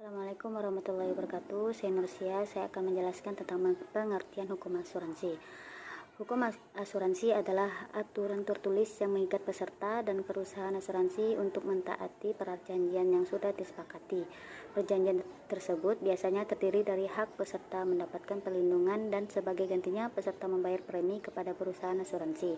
Assalamualaikum warahmatullahi wabarakatuh. Saya Nursia. Saya akan menjelaskan tentang pengertian hukum asuransi. Hukum asuransi adalah aturan tertulis yang mengikat peserta dan perusahaan asuransi untuk mentaati perjanjian yang sudah disepakati. Perjanjian tersebut biasanya terdiri dari hak peserta mendapatkan perlindungan dan sebagai gantinya peserta membayar premi kepada perusahaan asuransi.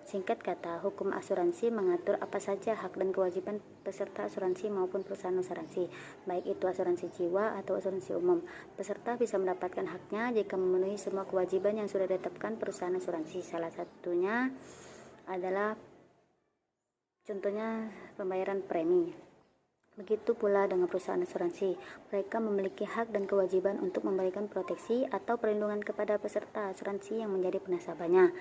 Singkat kata, hukum asuransi mengatur apa saja hak dan kewajiban peserta asuransi maupun perusahaan asuransi, baik itu asuransi jiwa atau asuransi umum. Peserta bisa mendapatkan haknya jika memenuhi semua kewajiban yang sudah ditetapkan perusahaan asuransi. Salah satunya adalah contohnya pembayaran premi. Begitu pula dengan perusahaan asuransi, mereka memiliki hak dan kewajiban untuk memberikan proteksi atau perlindungan kepada peserta asuransi yang menjadi nasabahnya.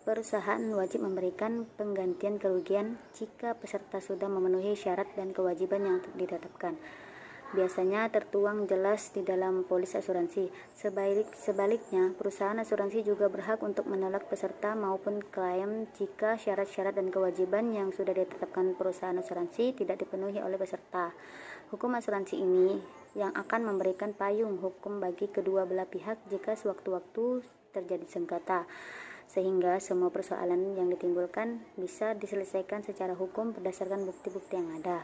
Perusahaan wajib memberikan penggantian kerugian jika peserta sudah memenuhi syarat dan kewajiban yang ditetapkan. Biasanya tertuang jelas di dalam polis asuransi. Sebaliknya, perusahaan asuransi juga berhak untuk menolak peserta maupun klien jika syarat-syarat dan kewajiban yang sudah ditetapkan perusahaan asuransi tidak dipenuhi oleh peserta. Hukum asuransi ini yang akan memberikan payung hukum bagi kedua belah pihak jika sewaktu-waktu terjadi sengketa, sehingga semua persoalan yang ditimbulkan bisa diselesaikan secara hukum berdasarkan bukti-bukti yang ada.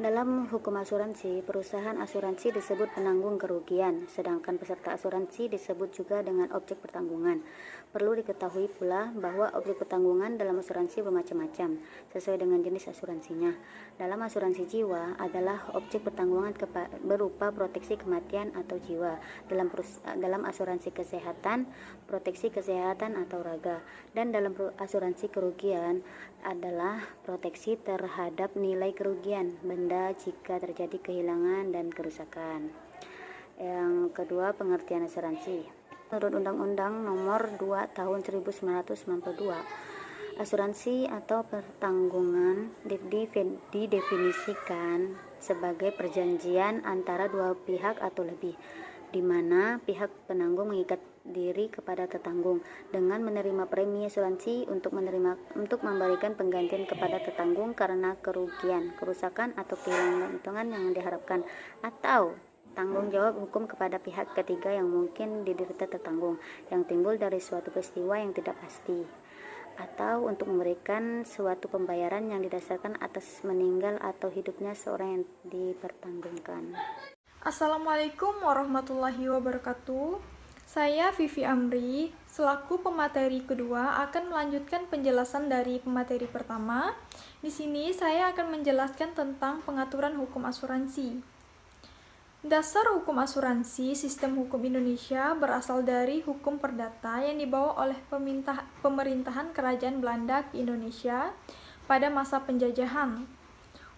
Dalam hukum asuransi, perusahaan asuransi disebut penanggung kerugian, sedangkan peserta asuransi disebut juga dengan objek pertanggungan. Perlu diketahui pula bahwa objek pertanggungan dalam asuransi bermacam-macam, sesuai dengan jenis asuransinya. Dalam asuransi jiwa adalah objek pertanggungan berupa proteksi kematian atau jiwa. Dalam asuransi kesehatan, proteksi kesehatan atau raga. Dan dalam asuransi kerugian adalah proteksi terhadap nilai kerugian benda jika terjadi kehilangan dan kerusakan. Yang kedua, pengertian asuransi. Menurut Undang-Undang Nomor 2 Tahun 1992, asuransi atau pertanggungan didefinisikan sebagai perjanjian antara dua pihak atau lebih, di mana pihak penanggung mengikat diri kepada tertanggung dengan menerima premi asuransi untuk memberikan penggantian kepada tertanggung karena kerugian, kerusakan atau kehilangan keuntungan yang diharapkan, atau tanggung jawab hukum kepada pihak ketiga yang mungkin diderita tertanggung yang timbul dari suatu peristiwa yang tidak pasti, atau untuk memberikan suatu pembayaran yang didasarkan atas meninggal atau hidupnya seorang yang dipertanggungkan. Assalamualaikum warahmatullahi wabarakatuh. Saya Vivi Amri, selaku pemateri kedua akan melanjutkan penjelasan dari pemateri pertama. Di sini saya akan menjelaskan tentang pengaturan hukum asuransi. Dasar hukum asuransi sistem hukum Indonesia berasal dari hukum perdata yang dibawa oleh pemerintahan Kerajaan Belanda ke Indonesia pada masa penjajahan.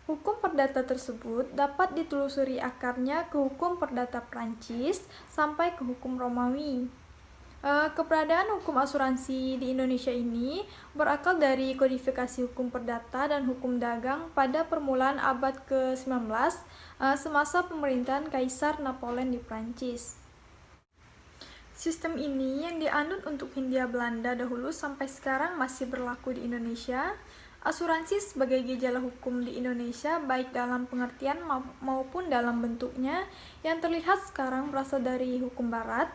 Hukum perdata tersebut dapat ditelusuri akarnya ke hukum perdata Prancis sampai ke hukum Romawi. Keberadaan hukum asuransi di Indonesia ini berakal dari kodifikasi hukum perdata dan hukum dagang pada permulaan abad ke-19 semasa pemerintahan Kaisar Napoleon di Prancis. Sistem ini yang dianut untuk Hindia Belanda dahulu sampai sekarang masih berlaku di Indonesia. Asuransi sebagai gejala hukum di Indonesia baik dalam pengertian maupun dalam bentuknya yang terlihat sekarang berasal dari hukum barat.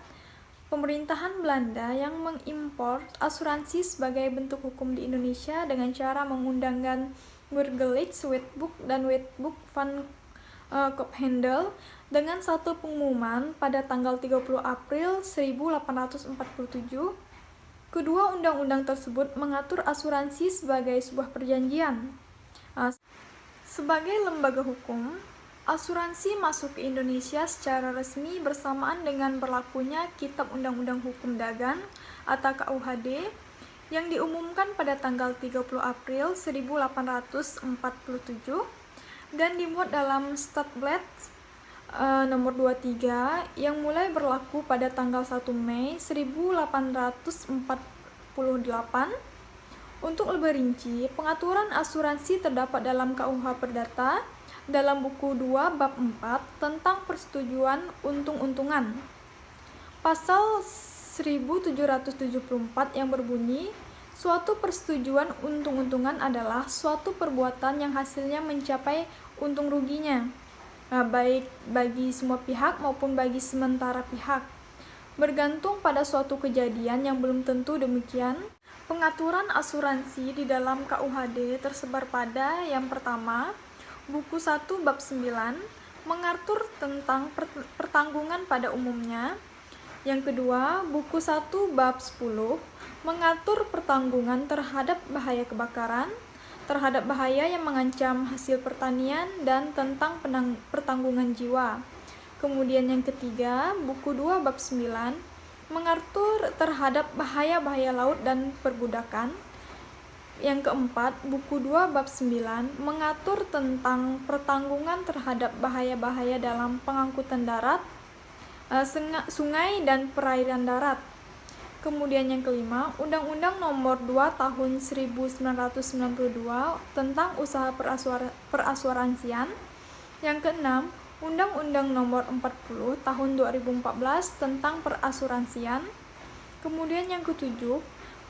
Pemerintahan Belanda yang mengimpor asuransi sebagai bentuk hukum di Indonesia dengan cara mengundangkan Burgerlijke Wetboek dan Wetboek van Koophandel dengan satu pengumuman pada tanggal 30 April 1847. Kedua undang-undang tersebut mengatur asuransi sebagai sebuah perjanjian. Sebagai lembaga hukum, asuransi masuk ke Indonesia secara resmi bersamaan dengan berlakunya Kitab Undang-Undang Hukum Dagang atau KUHD yang diumumkan pada tanggal 30 April 1847 dan dimuat dalam Stadblad nomor 23 yang mulai berlaku pada tanggal 1 Mei 1848. Untuk lebih rinci, pengaturan asuransi terdapat dalam KUH Perdata dalam buku 2 bab 4 tentang persetujuan untung-untungan. Pasal 1774 yang berbunyi, Suatu persetujuan untung-untungan adalah suatu perbuatan yang hasilnya mencapai untung ruginya, baik bagi semua pihak maupun bagi sementara pihak. Bergantung pada suatu kejadian yang belum tentu demikian. Pengaturan asuransi di dalam KUHD tersebar pada yang pertama, buku 1 bab 9 mengatur tentang pertanggungan pada umumnya. Yang kedua, buku 1 bab 10 mengatur pertanggungan terhadap bahaya kebakaran, terhadap bahaya yang mengancam hasil pertanian, dan tentang pertanggungan jiwa. Kemudian yang ketiga, buku 2 bab 9 mengatur terhadap bahaya-bahaya laut dan perbudakan. Yang keempat, buku 2 bab 9 mengatur tentang pertanggungan terhadap bahaya-bahaya dalam pengangkutan darat, sungai, dan perairan darat. Kemudian yang kelima, Undang-Undang Nomor 2 Tahun 1992 tentang Usaha Perasuransian. Yang keenam, Undang-Undang Nomor 40 Tahun 2014 tentang Perasuransian. Kemudian yang ketujuh,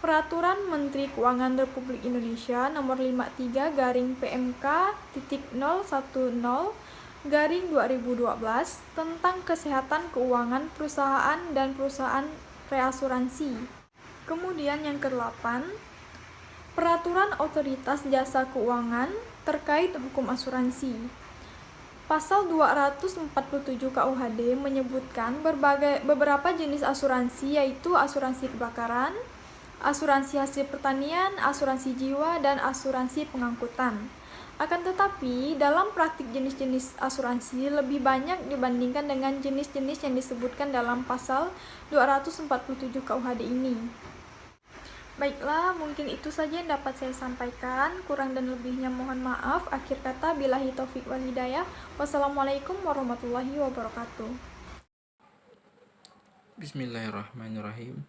Peraturan Menteri Keuangan Republik Indonesia Nomor 53/PMK.010/2012 tentang kesehatan keuangan perusahaan dan perusahaan reasuransi. Kemudian yang ke-8, Peraturan Otoritas Jasa Keuangan terkait hukum asuransi. Pasal 247 KUHD menyebutkan beberapa jenis asuransi, yaitu asuransi kebakaran, asuransi hasil pertanian, asuransi jiwa, dan asuransi pengangkutan. Akan tetapi, dalam praktik jenis-jenis asuransi lebih banyak dibandingkan dengan jenis-jenis yang disebutkan dalam pasal 247 KUHD ini. Baiklah, mungkin itu saja yang dapat saya sampaikan. Kurang dan lebihnya mohon maaf. Akhir kata, billahi taufik wal hidayah. Wassalamualaikum warahmatullahi wabarakatuh. Bismillahirrahmanirrahim.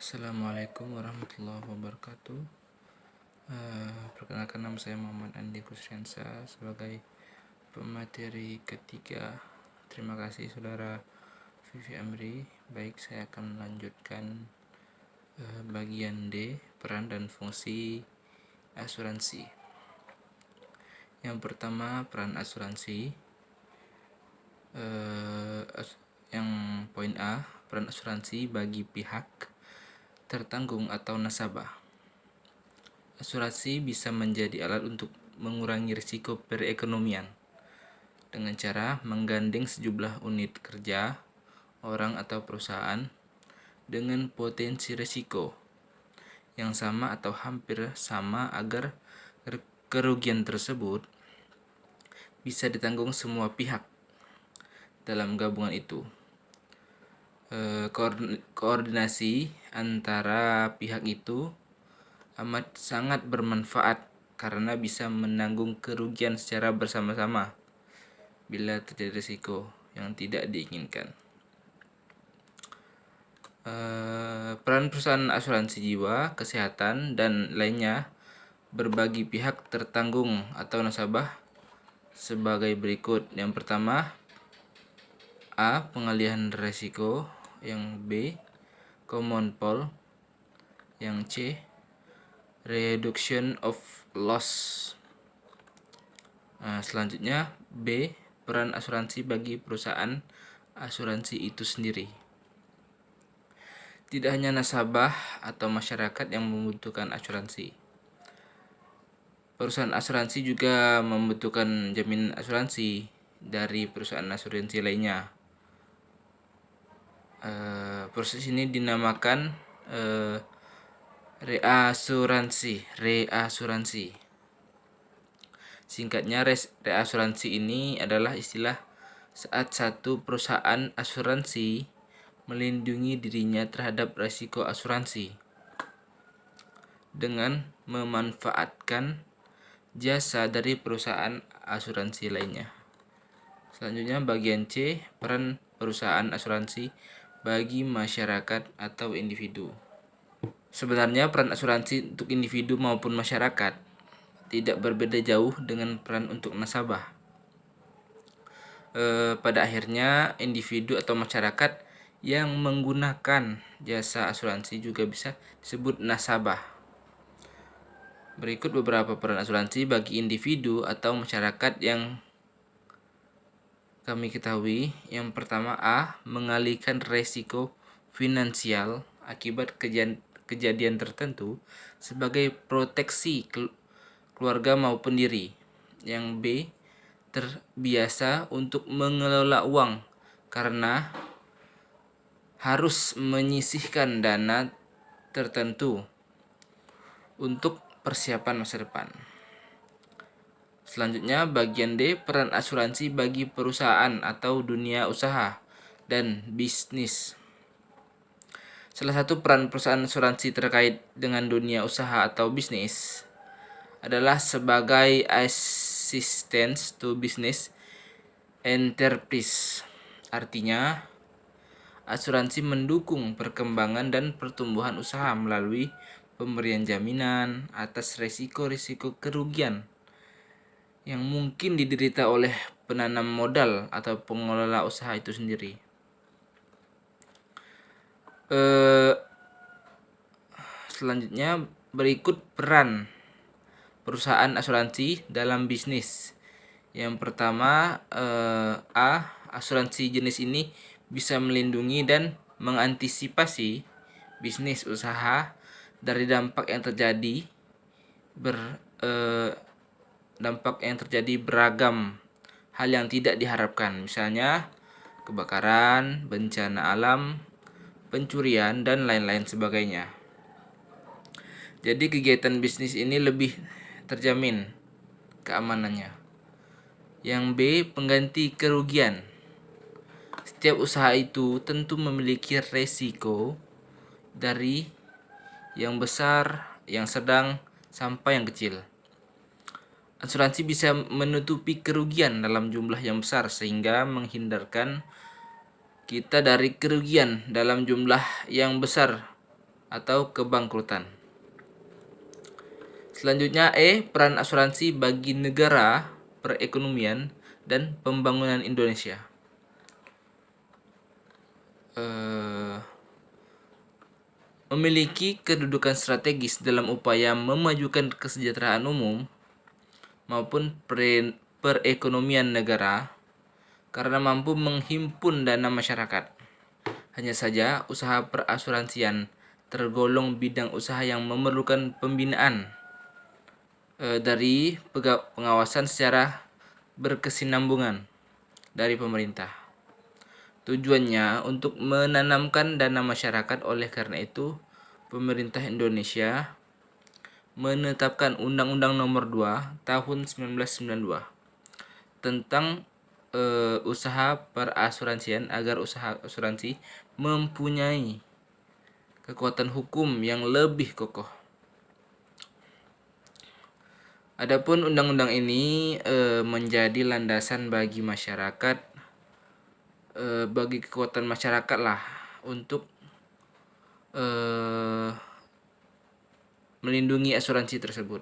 Assalamualaikum warahmatullahi wabarakatuh. Perkenalkan, nama saya Muhammad Andi Kusriansa sebagai pemateri ketiga. Terima kasih saudara Vivi Amri. Baik, saya akan melanjutkan bagian D, peran dan fungsi asuransi. Yang pertama, peran asuransi. Yang poin A, peran asuransi bagi pihak tertanggung atau nasabah. Asuransi bisa menjadi alat untuk mengurangi risiko perekonomian dengan cara menggandeng sejumlah unit kerja, orang atau perusahaan dengan potensi risiko yang sama atau hampir sama agar kerugian tersebut bisa ditanggung semua pihak dalam gabungan itu. Koordinasi antara pihak itu amat sangat bermanfaat karena bisa menanggung kerugian secara bersama-sama bila terjadi risiko yang tidak diinginkan. Peran perusahaan asuransi jiwa, kesehatan, dan lainnya berbagi pihak tertanggung atau nasabah sebagai berikut. Yang pertama, A, pengalihan risiko. Yang B, common pool. Yang C, reduction of loss. Selanjutnya B, peran asuransi bagi perusahaan asuransi itu sendiri. Tidak hanya nasabah atau masyarakat yang membutuhkan asuransi. Perusahaan asuransi juga membutuhkan jaminan asuransi dari perusahaan asuransi lainnya. Proses ini dinamakan reasuransi. Singkatnya, reasuransi ini adalah istilah saat satu perusahaan asuransi melindungi dirinya terhadap risiko asuransi dengan memanfaatkan jasa dari perusahaan asuransi lainnya. Selanjutnya, bagian C, peran perusahaan asuransi bagi masyarakat atau individu. Sebenarnya peran asuransi untuk individu maupun masyarakat tidak berbeda jauh dengan peran untuk nasabah. Pada akhirnya, individu atau masyarakat yang menggunakan jasa asuransi juga bisa disebut nasabah. Berikut beberapa peran asuransi bagi individu atau masyarakat yang kami ketahui. Yang pertama, A. Mengalihkan resiko finansial akibat kejadian tertentu sebagai proteksi keluarga maupun diri. Yang B. Terbiasa untuk mengelola uang karena harus menyisihkan dana tertentu untuk persiapan masa depan. Selanjutnya, bagian D, peran asuransi bagi perusahaan atau dunia usaha dan bisnis. Salah satu peran perusahaan asuransi terkait dengan dunia usaha atau bisnis adalah sebagai assistance to business enterprise. Artinya, asuransi mendukung perkembangan dan pertumbuhan usaha melalui pemberian jaminan atas risiko-risiko kerugian yang mungkin diderita oleh penanam modal atau pengelola usaha itu sendiri. Selanjutnya, berikut peran perusahaan asuransi dalam bisnis. Yang pertama, A. Asuransi jenis ini bisa melindungi dan mengantisipasi bisnis usaha dari dampak yang terjadi beragam hal yang tidak diharapkan, misalnya kebakaran, bencana alam, pencurian, dan lain-lain sebagainya. Jadi kegiatan bisnis ini lebih terjamin keamanannya. Yang B. Pengganti kerugian. Setiap usaha itu tentu memiliki resiko dari yang besar, yang sedang, sampai yang kecil. Asuransi bisa menutupi kerugian dalam jumlah yang besar sehingga menghindarkan kita dari kerugian dalam jumlah yang besar atau kebangkrutan. Selanjutnya, E. Peran asuransi bagi negara, perekonomian, dan pembangunan Indonesia. Memiliki kedudukan strategis dalam upaya memajukan kesejahteraan umum maupun perekonomian negara karena mampu menghimpun dana masyarakat. Hanya saja, usaha perasuransian tergolong bidang usaha yang memerlukan pembinaan dari pengawasan secara berkesinambungan dari pemerintah. Tujuannya untuk menanamkan dana masyarakat. Oleh karena itu, pemerintah Indonesia menetapkan Undang-Undang Nomor 2 Tahun 1992 tentang usaha perasuransian agar usaha asuransi mempunyai kekuatan hukum yang lebih kokoh. Adapun undang-undang ini menjadi landasan bagi masyarakat, bagi kekuatan masyarakat lah untuk melindungi asuransi tersebut.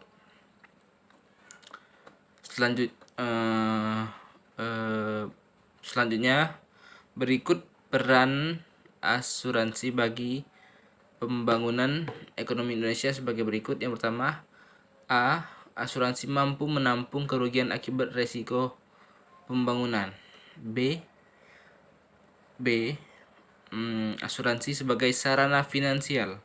Selanjutnya, berikut peran asuransi bagi pembangunan ekonomi Indonesia sebagai berikut. Yang pertama, A. Asuransi mampu menampung kerugian akibat resiko pembangunan. B. Asuransi sebagai sarana finansial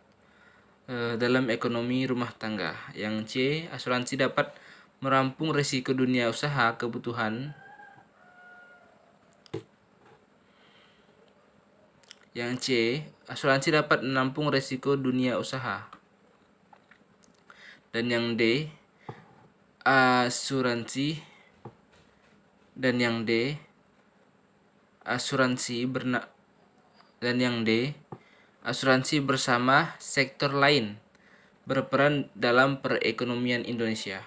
dalam ekonomi rumah tangga. Yang C. Asuransi dapat merampung risiko dunia usaha kebutuhan. Yang C. Asuransi dapat menampung risiko dunia usaha. Dan yang D. Asuransi bersama sektor lain berperan dalam perekonomian Indonesia.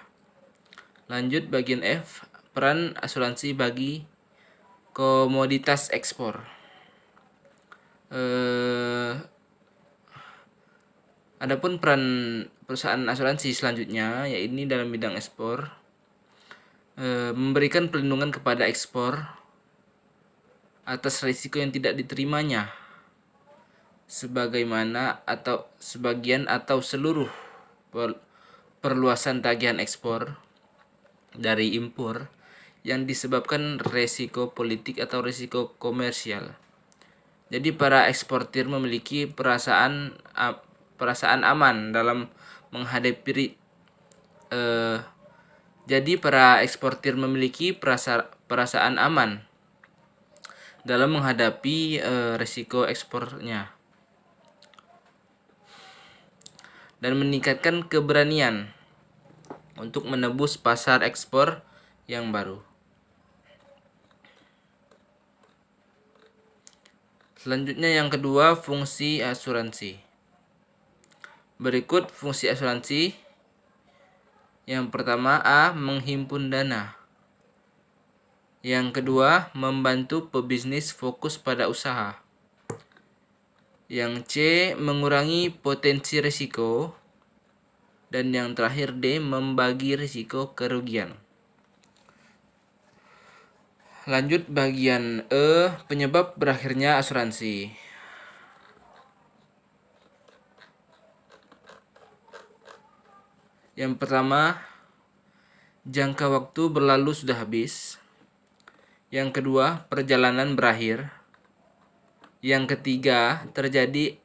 Lanjut bagian F, peran asuransi bagi komoditas ekspor. Adapun peran perusahaan asuransi selanjutnya, yaitu dalam bidang ekspor, memberikan perlindungan kepada ekspor atas risiko yang tidak diterimanya, sebagaimana atau sebagian atau seluruh perluasan tagihan ekspor dari impor yang disebabkan resiko politik atau resiko komersial. Jadi para eksportir memiliki perasaan aman dalam menghadapi perasaan aman dalam menghadapi risiko ekspornya dan meningkatkan keberanian untuk menembus pasar ekspor yang baru. Selanjutnya yang kedua, fungsi asuransi. Berikut fungsi asuransi. Yang pertama, A. Menghimpun dana. Yang kedua, membantu pebisnis fokus pada usaha. Yang C. Mengurangi potensi risiko. Dan yang terakhir D. Membagi risiko kerugian. Lanjut bagian E. Penyebab berakhirnya asuransi. Yang pertama, jangka waktu berlalu sudah habis. Yang kedua, perjalanan berakhir. Yang ketiga, terjadi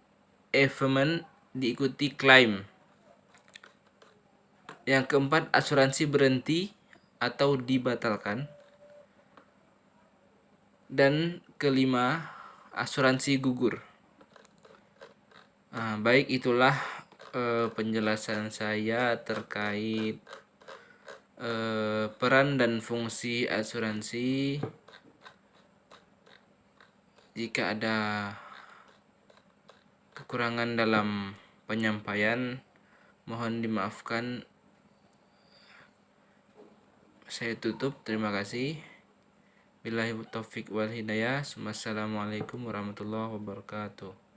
event diikuti klaim. Yang keempat, asuransi berhenti atau dibatalkan. Dan kelima, asuransi gugur. Baik, itulah penjelasan saya terkait peran dan fungsi asuransi. Jika ada kekurangan dalam penyampaian, mohon dimaafkan. Saya tutup. Terima kasih. Billahi taufiq wal hidayah. Wassalamualaikum warahmatullahi wabarakatuh.